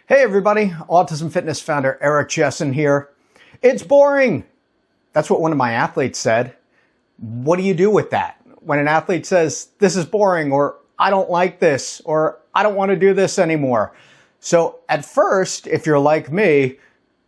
Hey everybody, Autism Fitness founder Eric Chessen here. It's boring. That's what one of my athletes said. What do you do with that? When an athlete says, this is boring, or I don't like this, or I don't want to do this anymore. So at first, if you're like me,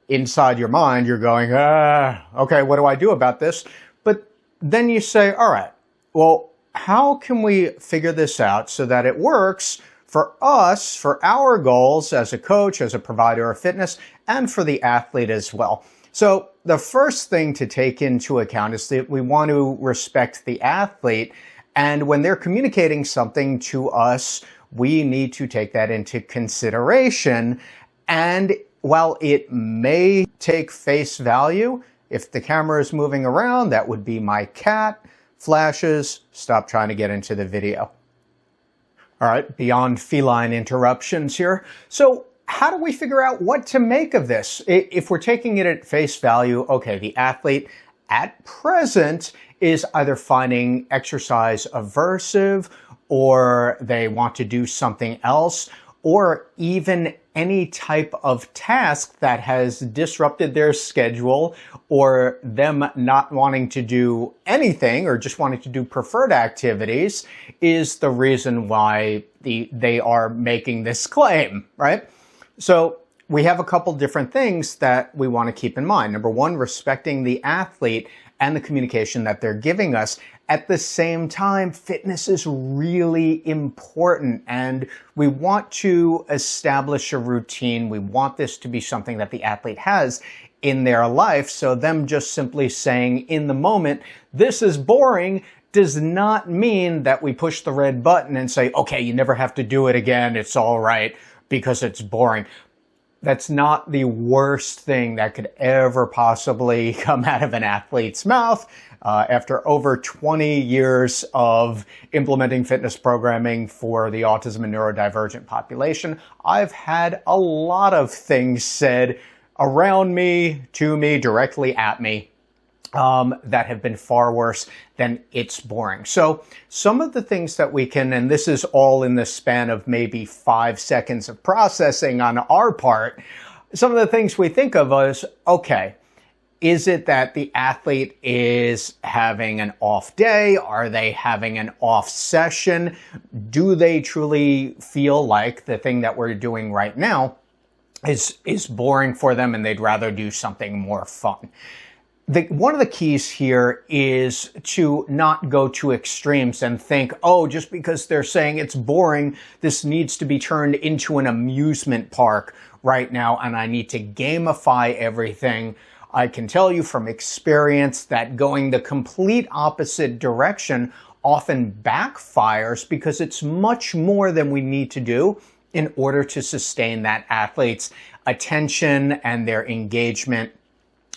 inside your mind, you're going, okay, what do I do about this? But then you say, all right, well, how can we figure this out so that it works for us, for our goals as a coach, as a provider of fitness, and for the athlete as well? So the first thing to take into account is that we want to respect the athlete. And when they're communicating something to us, we need to take that into consideration. And while it may take face value, if the camera is moving around, that would be my cat. Flashes, stop trying to get into the video. All right, beyond feline interruptions here. So how do we figure out what to make of this? If we're taking it at face value, okay, the athlete at present is either finding exercise aversive, or they want to do something else, or even any type of task that has disrupted their schedule, or them not wanting to do anything or just wanting to do preferred activities is the reason why they are making this claim, right? So we have a couple different things that we want to keep in mind. Number one, respecting the athlete and the communication that they're giving us. At the same time, fitness is really important, and we want to establish a routine. We want this to be something that the athlete has in their life. So them just simply saying in the moment, this is boring, does not mean that we push the red button and say, okay, you never have to do it again. It's all right because it's boring. That's not the worst thing that could ever possibly come out of an athlete's mouth. After over 20 years of implementing fitness programming for the autism and neurodivergent population, I've had a lot of things said around me, to me, directly at me, that have been far worse than it's boring. So some of the things that we can, and this is all in the span of maybe 5 seconds of processing on our part, some of the things we think of as, okay, is it that the athlete is having an off day? Are they having an off session? Do they truly feel like the thing that we're doing right now is boring for them and they'd rather do something more fun? One of the keys here is to not go to extremes and think, oh, just because they're saying it's boring, this needs to be turned into an amusement park right now, and I need to gamify everything. I can tell you from experience that going the complete opposite direction often backfires because it's much more than we need to do in order to sustain that athlete's attention and their engagement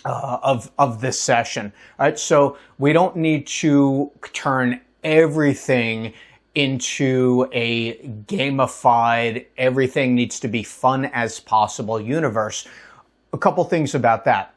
of this session, right? So we don't need to turn everything into a gamified, everything needs to be fun as possible universe. A couple things about that.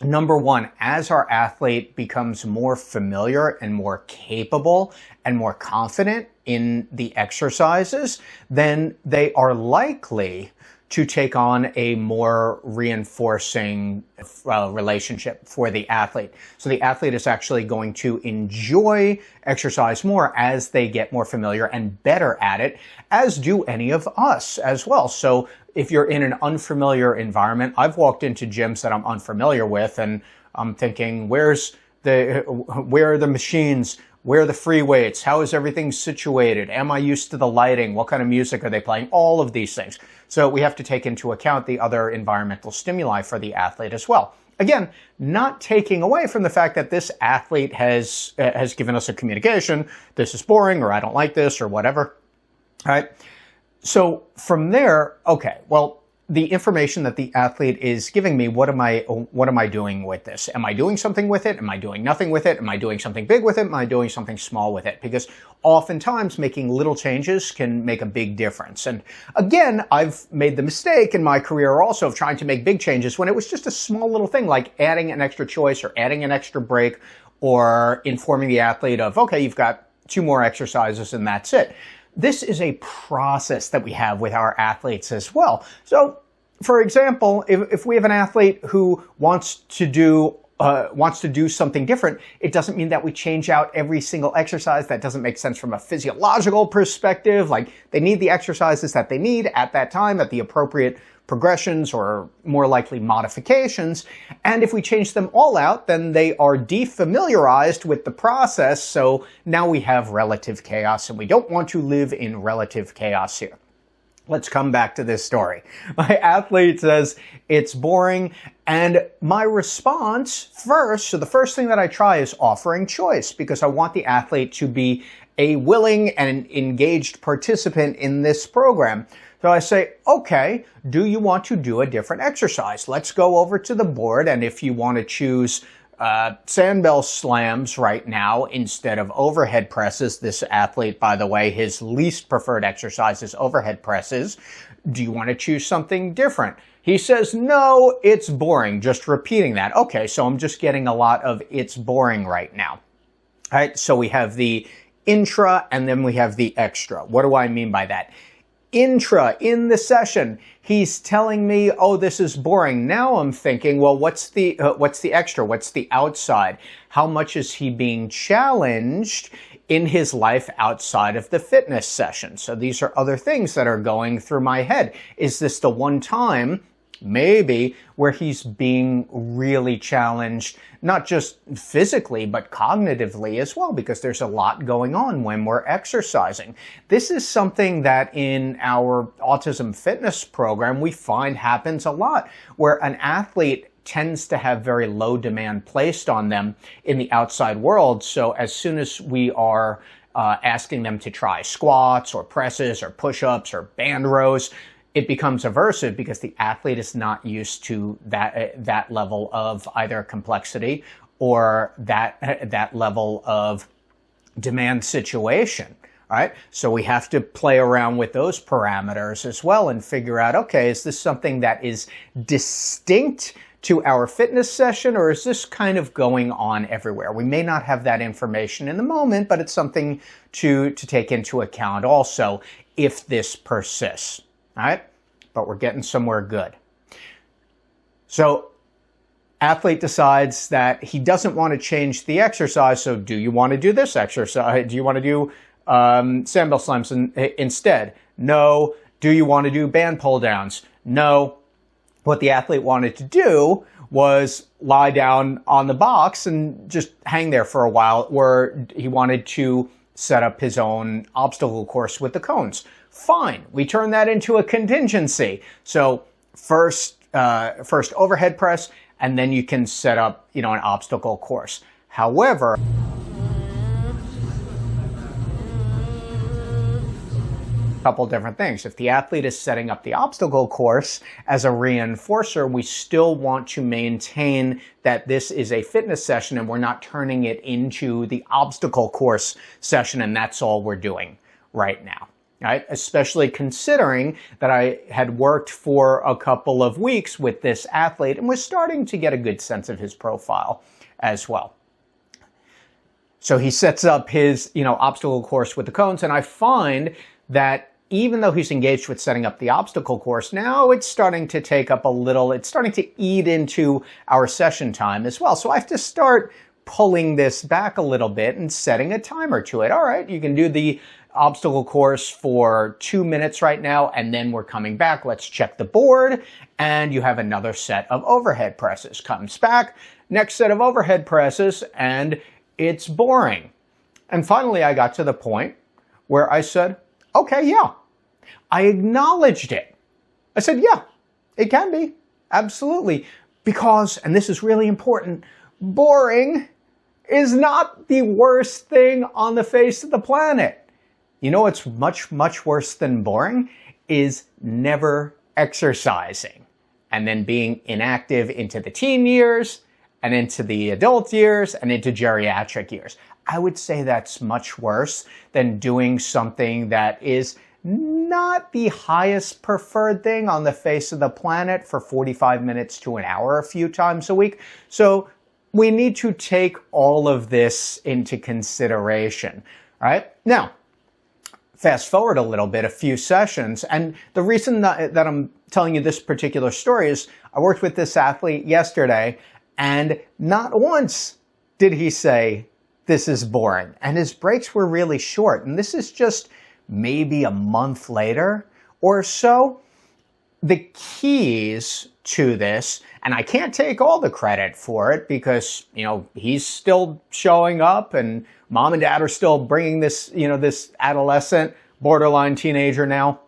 Number one, as our athlete becomes more familiar and more capable and more confident in the exercises, then they are likely to take on a more reinforcing relationship for the athlete. So the athlete is actually going to enjoy exercise more as they get more familiar and better at it, as do any of us as well. So if you're in an unfamiliar environment, I've walked into gyms that I'm unfamiliar with and I'm thinking, where are the machines? Where are the free weights? How is everything situated? Am I used to the lighting? What kind of music are they playing? All of these things. So we have to take into account the other environmental stimuli for the athlete as well. Again, not taking away from the fact that this athlete has given us a communication, this is boring, or I don't like this, or whatever. All right. So from there, okay, well, the information that the athlete is giving me, what am I doing with this? Am I doing something with it? Am I doing nothing with it? Am I doing something big with it? Am I doing something small with it? Because oftentimes making little changes can make a big difference. And again, I've made the mistake in my career also of trying to make big changes when it was just a small little thing like adding an extra choice or adding an extra break or informing the athlete of, okay, you've got 2 more exercises and that's it. This is a process that we have with our athletes as well. So for example, if we have an athlete who wants to do something different, it doesn't mean that we change out every single exercise. That doesn't make sense from a physiological perspective. Like, they need the exercises that they need at that time, at the appropriate progressions or more likely modifications. And if we change them all out, then they are defamiliarized with the process. So now we have relative chaos, and we don't want to live in relative chaos here. Let's come back to this story. My athlete says it's boring, and my response first, so the first thing that I try is offering choice, because I want the athlete to be a willing and engaged participant in this program. So I say, okay, do you want to do a different exercise? Let's go over to the board, and if you want to choose sandbell slams right now instead of overhead presses. This athlete, by the way, his least preferred exercise is overhead presses. Do you want to choose something different? He says, no, it's boring. Just repeating that. Okay, so I'm just getting a lot of it's boring right now. All right, so we have the intra and then we have the extra. What do I mean by that? Intra, in the session, he's telling me, oh, this is boring. Now I'm thinking, well, what's the extra? What's the outside? How much is he being challenged in his life outside of the fitness session? So these are other things that are going through my head. Is this the one time, maybe, where he's being really challenged, not just physically, but cognitively as well, because there's a lot going on when we're exercising. This is something that in our Autism Fitness program we find happens a lot, where an athlete tends to have very low demand placed on them in the outside world. So as soon as we are asking them to try squats or presses or push-ups or band rows, it becomes aversive because the athlete is not used to that level of either complexity or that level of demand situation. All right, so we have to play around with those parameters as well and figure out, okay, is this something that is distinct to our fitness session, or is this kind of going on everywhere? We may not have that information in the moment, but it's something to take into account also if this persists. All right, but we're getting somewhere good. So athlete decides that he doesn't want to change the exercise. So do you want to do this exercise? Do you want to do sandbell slams instead? No. Do you want to do band pull downs? No. What the athlete wanted to do was lie down on the box and just hang there for a while, where he wanted to set up his own obstacle course with the cones. Fine, we turn that into a contingency. So first overhead press, and then you can set up, an obstacle course. However, a couple different things. If the athlete is setting up the obstacle course as a reinforcer, we still want to maintain that this is a fitness session and we're not turning it into the obstacle course session, and that's all we're doing right now. Right? Especially considering that I had worked for a couple of weeks with this athlete and was starting to get a good sense of his profile as well. So he sets up his, obstacle course with the cones, and I find that even though he's engaged with setting up the obstacle course, now it's starting to take up it's starting to eat into our session time as well. So I have to start pulling this back a little bit and setting a timer to it. All right, you can do the obstacle course for 2 minutes right now, and then we're coming back. Let's check the board, and you have another set of overhead presses. Comes back, next set of overhead presses, and it's boring. And finally, I got to the point where I said, okay, yeah. I acknowledged it. I said, yeah, it can be. Absolutely. Because, and this is really important, boring is not the worst thing on the face of the planet. You know what's much, much worse than boring is never exercising and then being inactive into the teen years and into the adult years and into geriatric years. I would say that's much worse than doing something that is not the highest preferred thing on the face of the planet for 45 minutes to an hour a few times a week. So we need to take all of this into consideration, right? Now, fast forward a little bit, a few sessions. And the reason that I'm telling you this particular story is I worked with this athlete yesterday, and not once did he say, "This is boring." And his breaks were really short. And this is just maybe a month later or so. The keys to this, and I can't take all the credit for it because, he's still showing up and mom and dad are still bringing this, this adolescent, borderline teenager now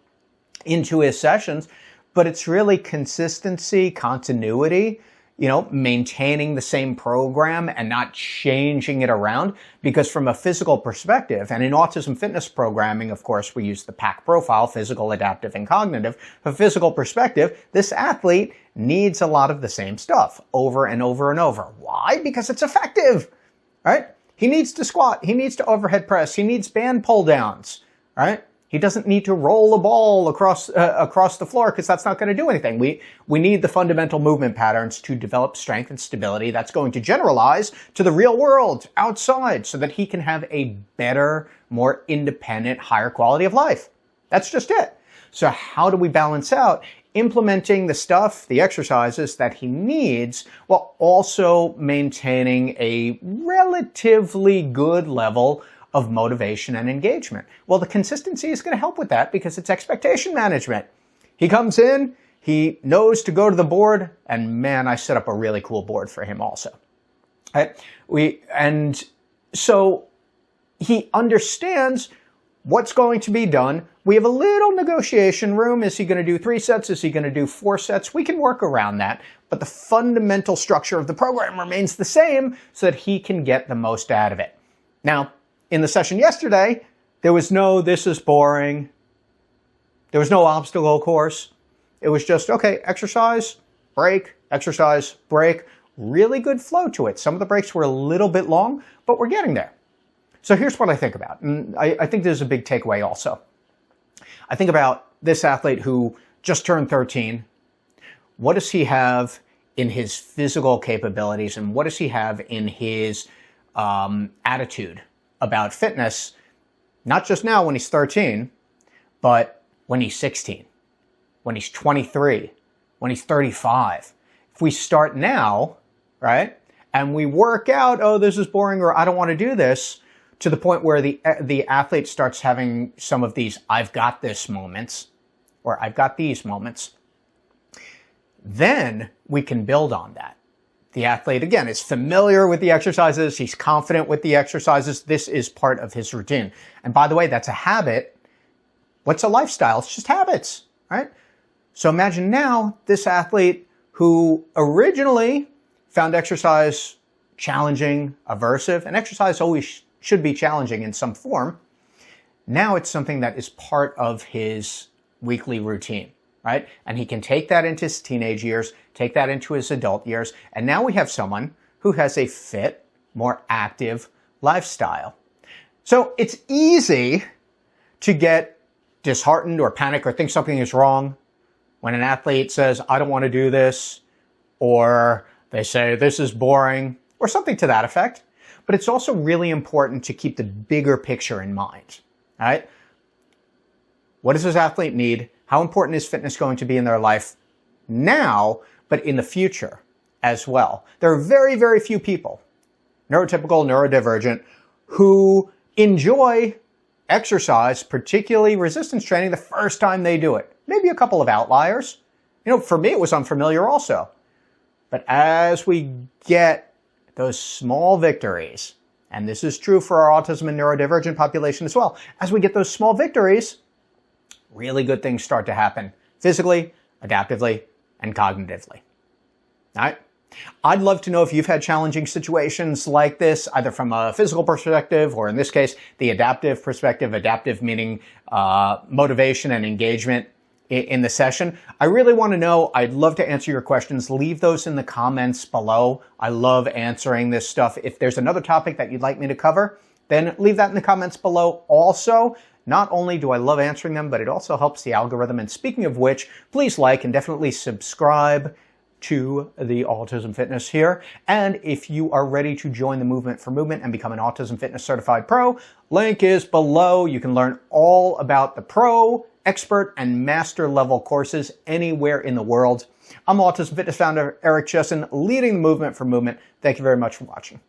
into his sessions, but it's really consistency, continuity, maintaining the same program and not changing it around. Because from a physical perspective, and in autism fitness programming, of course, we use the PAC profile, physical, adaptive, and cognitive. From a physical perspective, this athlete needs a lot of the same stuff over and over and over. Why? Because it's effective, right? He needs to squat. He needs to overhead press. He needs band pull downs, right? He doesn't need to roll a ball across the floor because that's not going to do anything. We need the fundamental movement patterns to develop strength and stability that's going to generalize to the real world outside so that he can have a better, more independent, higher quality of life. That's just it. So how do we balance out implementing the stuff, the exercises that he needs, while also maintaining a relatively good level of motivation and engagement? Well, the consistency is going to help with that because it's expectation management. He comes in, he knows to go to the board, and man, I set up a really cool board for him also. Right? And so he understands what's going to be done. We have a little negotiation room. Is he going to do 3 sets? Is he going to do 4 sets? We can work around that, but the fundamental structure of the program remains the same so that he can get the most out of it. Now, in the session yesterday, there was no "this is boring." There was no obstacle course. It was just, okay, exercise, break, exercise, break. Really good flow to it. Some of the breaks were a little bit long, but we're getting there. So here's what I think about. And I think there's a big takeaway also. I think about this athlete who just turned 13. What does he have in his physical capabilities, and what does he have in his attitude about fitness, not just now when he's 13, but when he's 16, when he's 23, when he's 35. If we start now, right, and we work out, "Oh, this is boring," or "I don't want to do this," to the point where the athlete starts having some of these "I've got this" moments, or "I've got these" moments, then we can build on that. The athlete, again, is familiar with the exercises. He's confident with the exercises. This is part of his routine. And by the way, that's a habit. What's a lifestyle? It's just habits, right? So imagine now this athlete who originally found exercise challenging, aversive, and exercise always should be challenging in some form. Now it's something that is part of his weekly routine, right? And he can take that into his teenage years, take that into his adult years, and now we have someone who has a fit, more active lifestyle. So it's easy to get disheartened or panic or think something is wrong when an athlete says, "I don't want to do this," or they say, "This is boring," or something to that effect. But it's also really important to keep the bigger picture in mind, right? What does this athlete need? How important is fitness going to be in their life now, but in the future as well? There are very, very few people, neurotypical, neurodivergent, who enjoy exercise, particularly resistance training, the first time they do it. Maybe a couple of outliers. For me, it was unfamiliar also. But as we get those small victories, and this is true for our autism and neurodivergent population as well, as we get those small victories, really good things start to happen physically, adaptively, and cognitively. All right? I'd love to know if you've had challenging situations like this, either from a physical perspective or, in this case, the adaptive perspective, adaptive meaning motivation and engagement in the session. I really want to know. I'd love to answer your questions. Leave those in the comments below. I love answering this stuff. If there's another topic that you'd like me to cover, then leave that in the comments below also. Not only do I love answering them, but it also helps the algorithm. And speaking of which, please like and definitely subscribe to the Autism Fitness here. And if you are ready to join the movement for movement and become an Autism Fitness Certified Pro, link is below. You can learn all about the pro, expert, and master level courses anywhere in the world. I'm Autism Fitness founder Eric Chessen, leading the movement for movement. Thank you very much for watching.